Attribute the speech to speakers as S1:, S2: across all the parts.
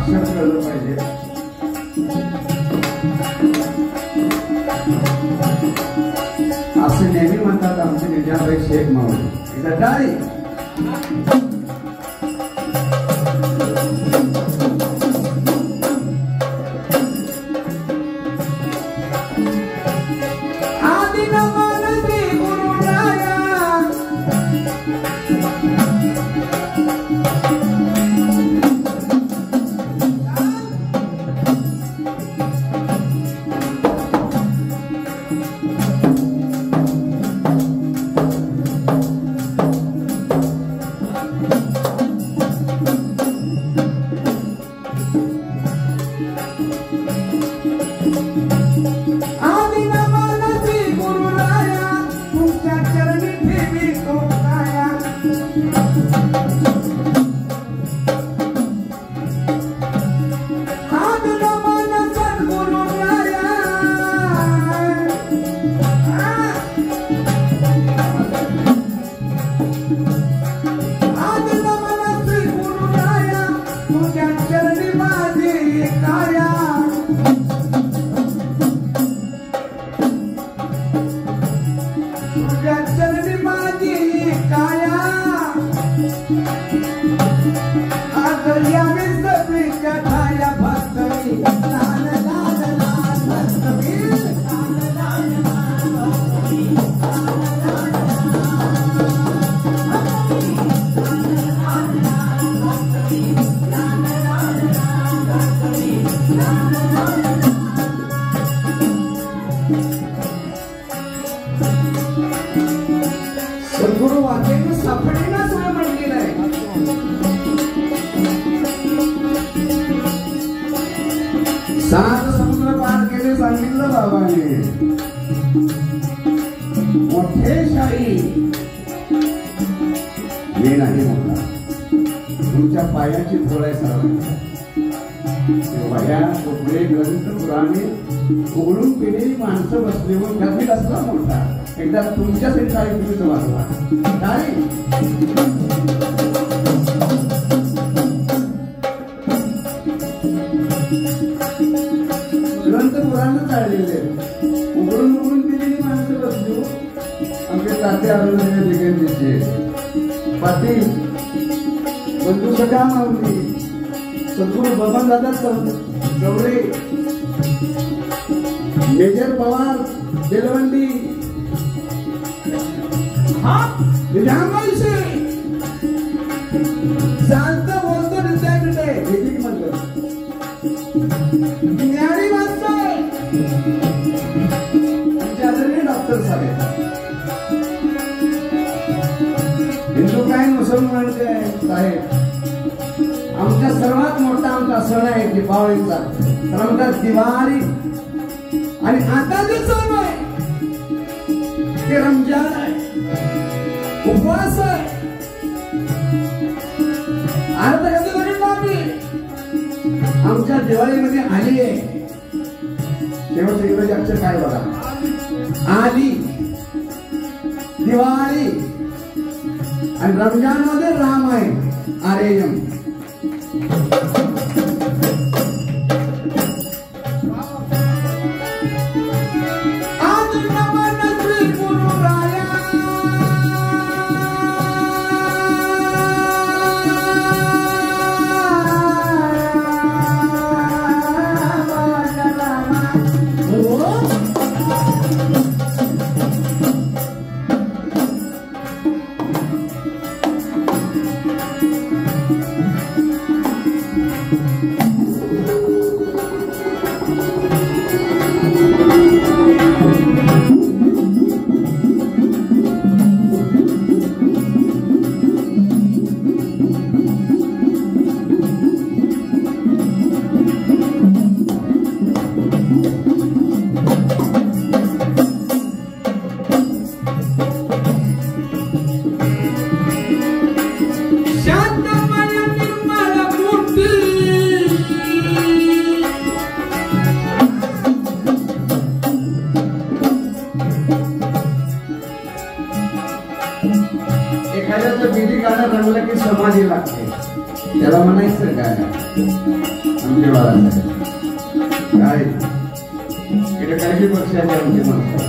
S1: अक्षर कळलं पाहिजे. असे नेहमी म्हणतात आमचे निजामबाई शेख मावळे. एकदा टाळी. सद्गुरु वाक्याने सापडेना सगळं म्हणलेलं आहे. सात समुद्र पार केले सांगितलं बाबाने. मोठे शाही मी नाही मोठा, तुमच्या पायाची थोडाय सर्वांच्या वह्या कपडे ग्रंथ पुराणे उघडून पिढी माणसं बसली म्हणून त्यातही असला मोठा. एकदा तुमच्यासाठी काही तुम्ही वाचवा काय ग्रंथ पुराण चाललेले उघडून उघडून पिढी माणसं बसली. आमचे ताते आरोग्य पाटील बंधू सगळ्या मावली सद्गुरू बबन दादा गवळे मेजर पवार बेलवंडी निजामबाई चालतं बोलतो त्यांच्याकडे एक म्हणलं न्यारी वाचतोय आदरणीय डॉक्टर साहेब. हिंदू काय मुसलमान काय साहेब आमच्या सर्वात मोठा आमचा सण आहे दीपावलीचा. तर आमचा दिवाळी आणि आता जे सण आहे ते रमजान आहे, उपवास आहे. अर्थ कधी करून आमच्या दिवाळीमध्ये आली आहे. शेवटचं इंग्रजी अक्षर काय बघा आली दिवाळी आणि रमजान मध्ये राम आहे आर्यम. एखाद्याचं बिली गाणं रंगलं की समाधी लागते त्याला म्हणायचं काय आमचे बाळासाहेब काय इकडे काही पक्षाचे आमचे माणसं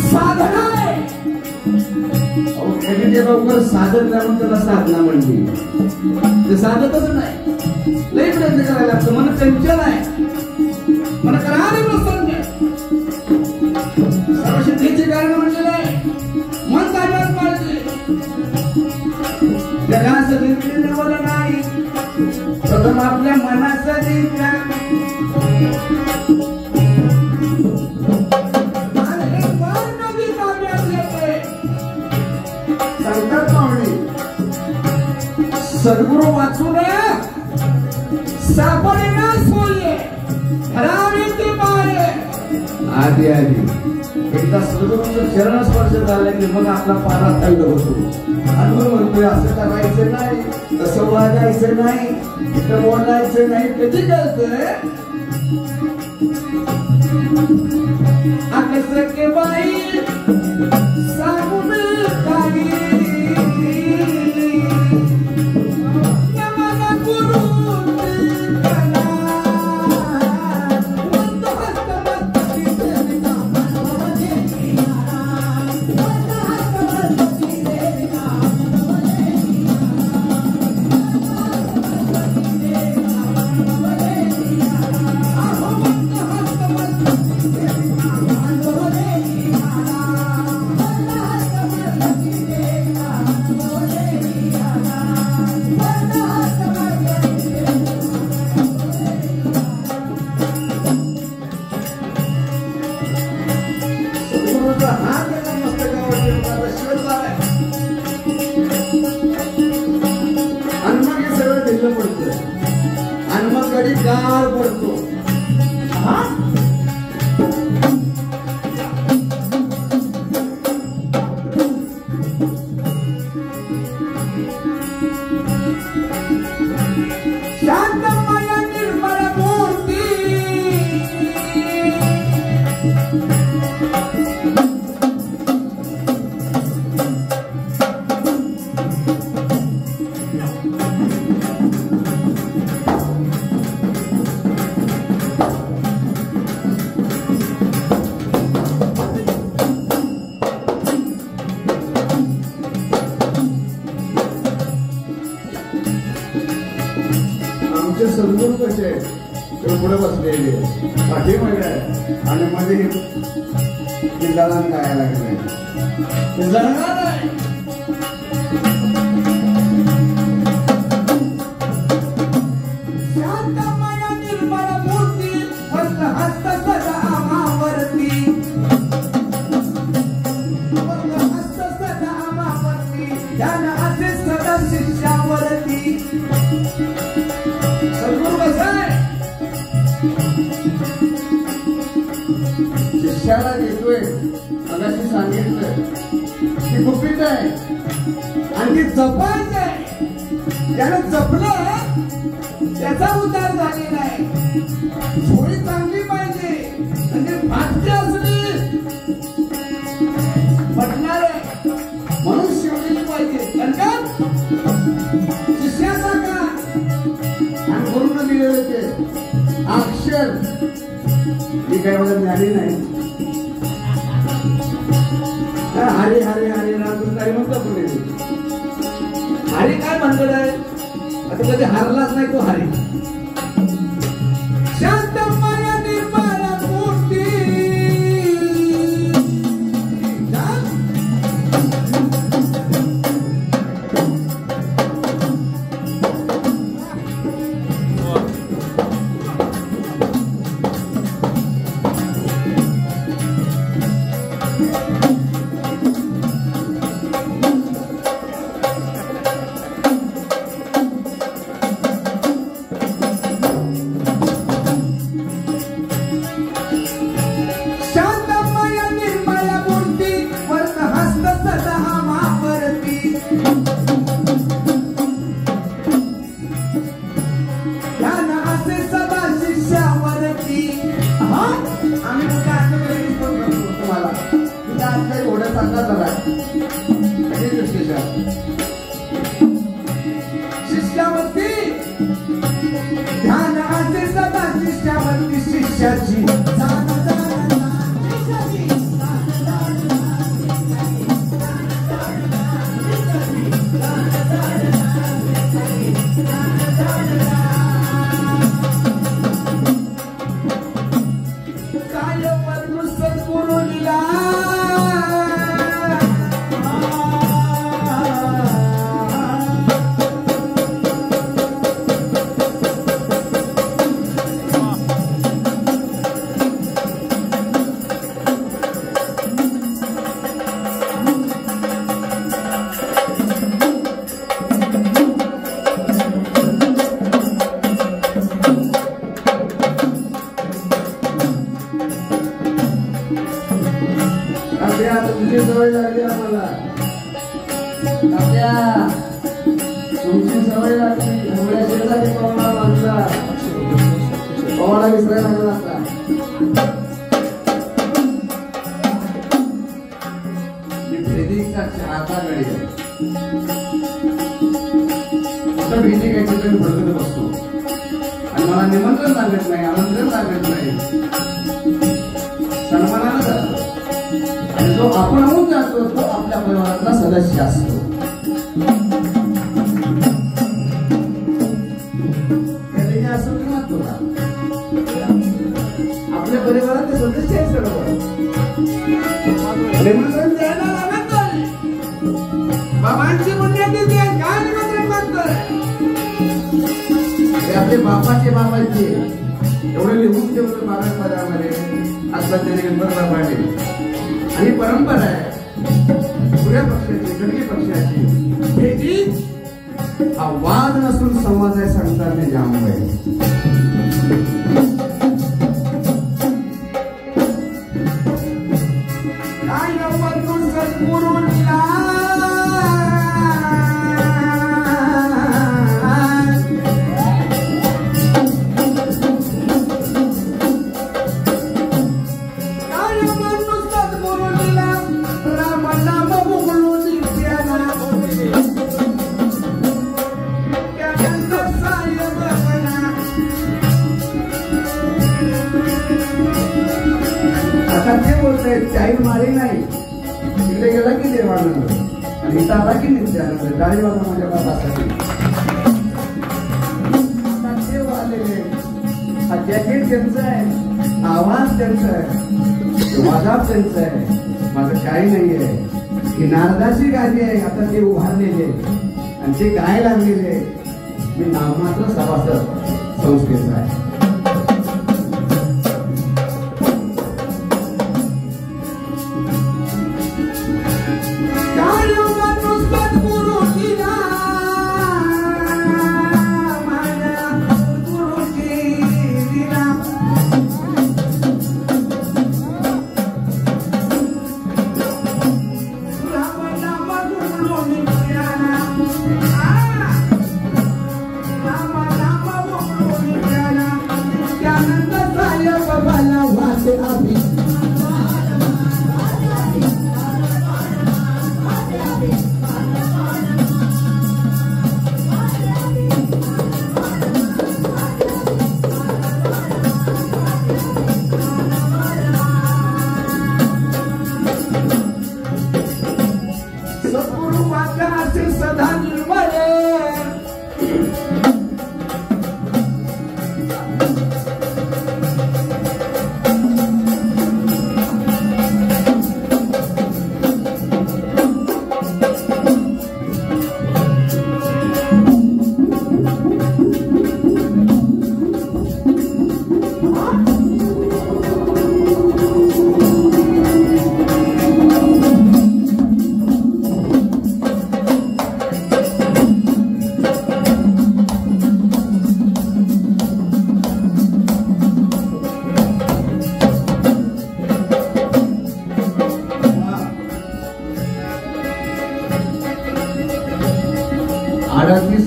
S1: साधना लवकर साधन लावून त्याला साधना म्हणली ते साधतच नाही लई प्रयत्न करायला लागतं मन चंचल आहे मन कराने प्रसन्न सर्व सिद्धीचे कारण म्हणजे नाही मन ताब्यात पाळते जगाचं निर्णय नाही प्रथम आपल्या मनाचा सद्गुरु वाचून सापडेना सोये हरावे पाये आधी आधी एकदा सद्गुरूचं चरण स्पर्श झाला की मग आपला पारा थंड होतो आणि मग म्हणतोय असं करायचं नाही तसं वागायचं नाही इथं बोलायचं नाही कधी कळतंय आकस के बाई सांगून काही आणि मग कधी गार पडतो शांतमय निर्मळ मूर्ती सद्गुरू कसे ते पुढे बसलेले पाठी मध्ये आणि मध्ये दळण गायला लागले शांतमय निर्मळ मूर्ती हस्त सदा आमावरती हस्त सदा आमावरती ज्ञान असे सदा शिष्यावरती शिष्याला देतोय मगाशी सांगितलं की गुपित आहे आणि ती जपायचं आहे त्यानं जपलं त्याचा उद्धार झालेला आहे सोयी चांगली पाहिजे म्हणजे भाग्य असली पटणार आहे म्हणून शिवलेली पाहिजे कारण का शिष्याचा का आणि गुरुनं दिलेले ते अक्षर ही काही एवढं ज्ञानी नाही हरे हरे हरे राम काही म्हणतो पुढे हरी काय म्हणतो आहे आता कधी हारलाच नाही तो हरी शांतमय निर्मळ मूर्ती तुमची सवय लागली एवढ्या शेजारी पवाला माणसा पवाला विसरायला लागला आता मी भेदीचा चहाचा गडी आहे आता भेदी घ्यायची तर मी भडकत बसतो आणि मला निमंत्रण लागत नाही आमंत्रण लागत नाही सन्मानानं जातो आणि जो आपण होऊन जातो तो आपल्या परिवारातला सदस्य असतो असं किंमत तुला आपल्या परिवारातले सदस्य आहे सर्व निमंत्रण द्यायला लागत नाही बाबांची पुण्यतिथी आहे काय निमंत्रण मागतोय आपले बापाचे बाबांचे एवढे लिहून ठेवलं मराठवाड्यामध्ये आता त्याने बरोबर पाहिजे आणि परंपरा आहे पुऱ्या पक्षाची गणगी पक्षाची भेटी हा वाद नसून संवाद आहे सांगतात ते जांभूळ चाईन मारी नाही तिकडे गेला की देवानंद आणि इथं आला की नित्यानंद गाडीवाला माझ्या बाबासाठी देव आलेले हा जॅकेट त्यांचं आहे आवाज त्यांचा आहे वाजाप त्यांचा आहे माझं काही नाहीये ही नारदाची गादी आहे आता ते उभारलेले आणि ते गाय लागलेले मी नाममात्र सभासद संस्थेचा आहे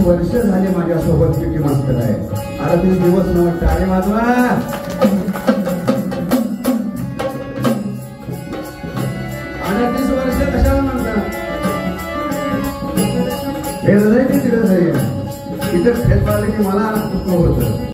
S1: वर्ष झाले माझ्यासोबत किती मास्तर आहे 38 दिवस न टाळे वाजवा 38 वर्ष कशाला म्हणतात हे हृदय किती हृदय इथं खेळ पाहिलं की मला दुःख होतं